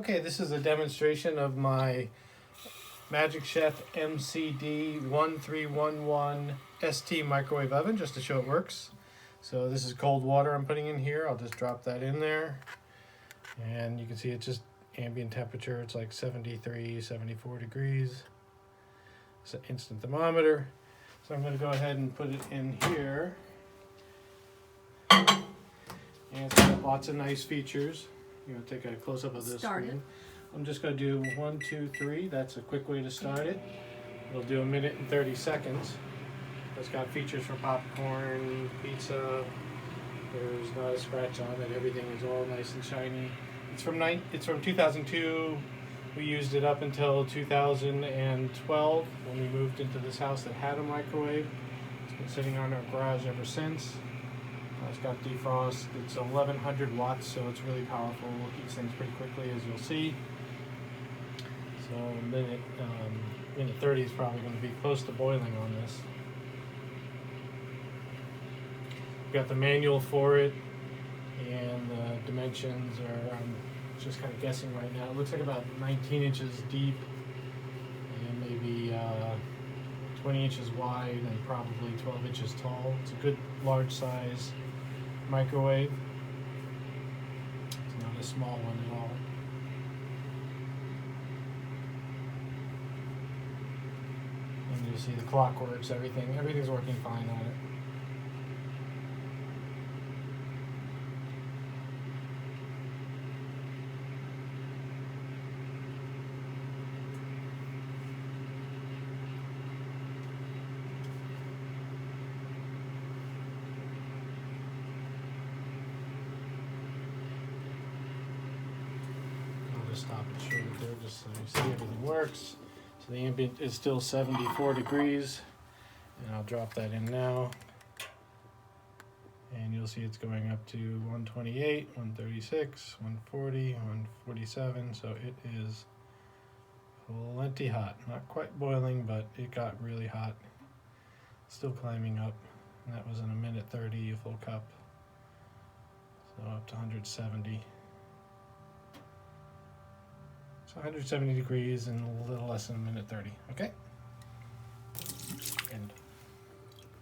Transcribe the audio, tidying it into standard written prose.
Okay, this is a demonstration of my Magic Chef MCD1311ST Microwave oven, just to show it works. So this is cold water I'm putting in here. I'll just drop that in there. And you can see it's just ambient temperature. It's like 73, 74 degrees. It's an instant thermometer. So I'm going to go ahead and put it in here. And it's got lots of nice features. I'm going to take a close-up of this screen. I'm just going to do 1, 2, 3. That's a quick way to start it. It'll do 1 minute and 30 seconds. It's got features for popcorn, pizza. There's not a scratch on it. Everything is all nice and shiny. It's from 2002. We used it up until 2012 when we moved into this house that had a microwave. It's been sitting on our garage ever since. It's got defrost. It's 1100 watts, so it's really powerful. It heats things pretty quickly, as you'll see. So minute 30 is probably going to be close to boiling on this. We've got the manual for it, and the dimensions are, I'm just kind of guessing right now. It looks like about 19 inches deep and maybe 20 inches wide and probably 12 inches tall. It's a good large size microwave. It's not a small one at all. And you see the clock works, everything's working fine on it. Stop it short there just so you see everything works. So the ambient is still 74 degrees, and I'll drop that in now, and you'll see it's going up to 128, 136, 140, 147. So it is plenty hot. Not quite boiling, but it got really hot. Still climbing up, and that was in 1 minute 30, a full cup. So up to 170. 170 degrees in a little less than 1 minute 30. Okay? End.